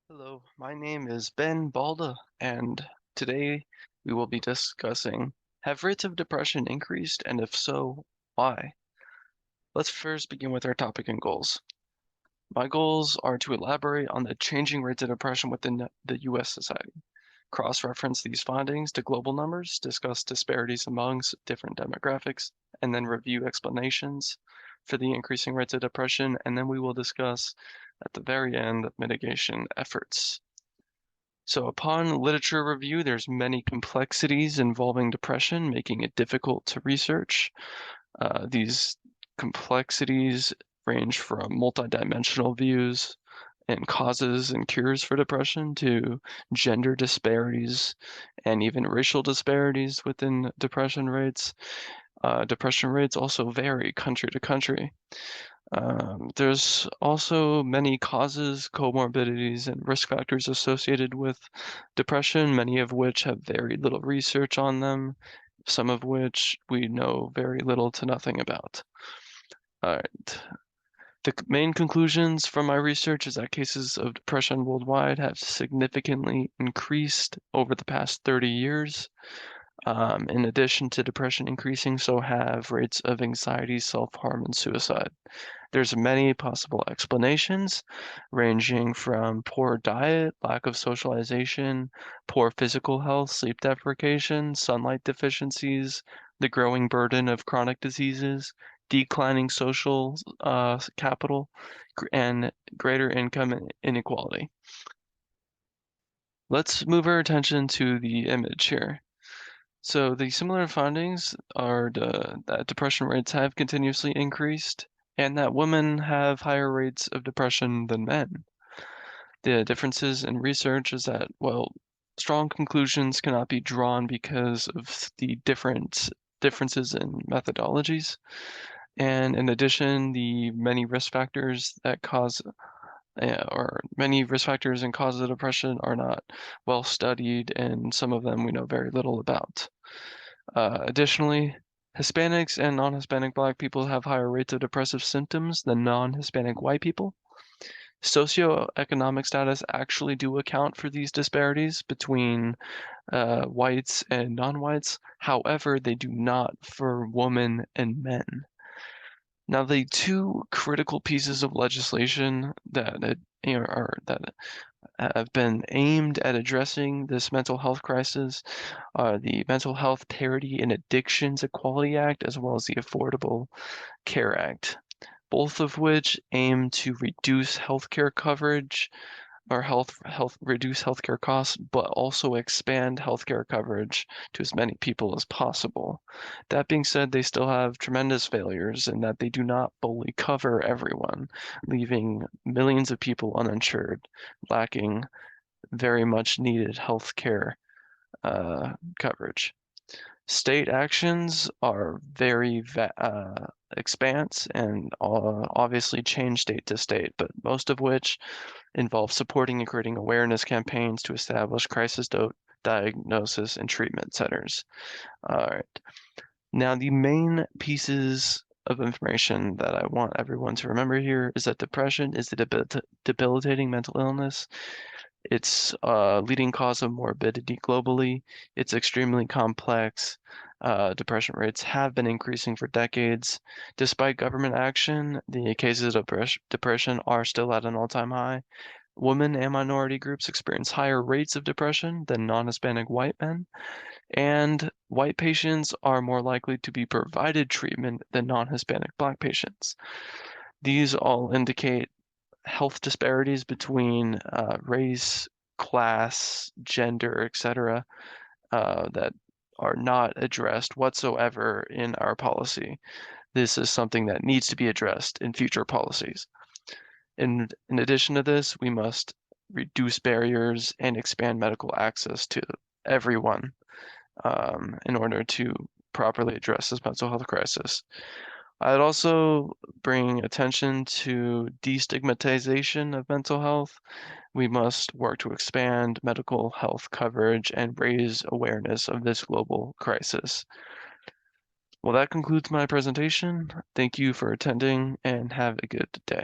Hello, my name is Ben Balda, and today we will be discussing, have rates of depression increased, and if so, why? Let's first begin with our topic and goals. My goals are to elaborate on the changing rates of depression within the US society, cross-reference these findings to global numbers, discuss disparities amongst different demographics, and then review explanations for the increasing rates of depression, and then we will discuss at the very end mitigation efforts. So upon literature review, there's many complexities involving depression, making it difficult to research. These complexities range from multidimensional views and causes and cures for depression to gender disparities and even racial disparities within depression rates. Depression rates also vary country to country. There's also many causes, comorbidities, and risk factors associated with depression, many of which have very little research on them, some of which we know very little to nothing about. All right. The main conclusions from my research is that cases of depression worldwide have significantly increased over the past 30 years. In addition to depression increasing, so have rates of anxiety, self-harm, and suicide. There's many possible explanations, ranging from poor diet, lack of socialization, poor physical health, sleep deprivation, sunlight deficiencies, the growing burden of chronic diseases, declining social capital, and greater income inequality. Let's move our attention to the image here. So the similar findings are that depression rates have continuously increased and that women have higher rates of depression than men. The differences in research is that, well, strong conclusions cannot be drawn because of the differences in methodologies. And in addition, the many risk factors that cause or many risk factors and causes of depression are not well studied, and some of them we know very little about. Additionally, Hispanics and non-Hispanic Black people have higher rates of depressive symptoms than non-Hispanic white people. Socioeconomic status actually do account for these disparities between whites and non-whites. However, they do not for women and men. Now, the two critical pieces of legislation that have been aimed at addressing this mental health crisis are the Mental Health Parity and Addictions Equality Act, as well as the Affordable Care Act, both of which aim to reduce healthcare coverage or reduce healthcare costs, but also expand healthcare coverage to as many people as possible. That being said, they still have tremendous failures in that they do not fully cover everyone, leaving millions of people uninsured, lacking very much needed healthcare coverage. State actions are very expanse and obviously change state to state, but most of which involve supporting and creating awareness campaigns to establish crisis diagnosis and treatment centers. All right. Now, the main pieces of information that I want everyone to remember here is that depression is a debilitating mental illness. It's a leading cause of morbidity globally. It's extremely complex. Depression rates have been increasing for decades. Despite government action, the cases of depression are still at an all-time high. Women and minority groups experience higher rates of depression than non-Hispanic white men, and white patients are more likely to be provided treatment than non-Hispanic Black patients. These all indicate health disparities between race, class, gender, etc., that are not addressed whatsoever in our policy. This is something that needs to be addressed in future policies. In addition to this, we must reduce barriers and expand medical access to everyone in order to properly address this mental health crisis. I'd also bring attention to destigmatization of mental health. We must work to expand medical health coverage and raise awareness of this global crisis. Well, that concludes my presentation. Thank you for attending and have a good day.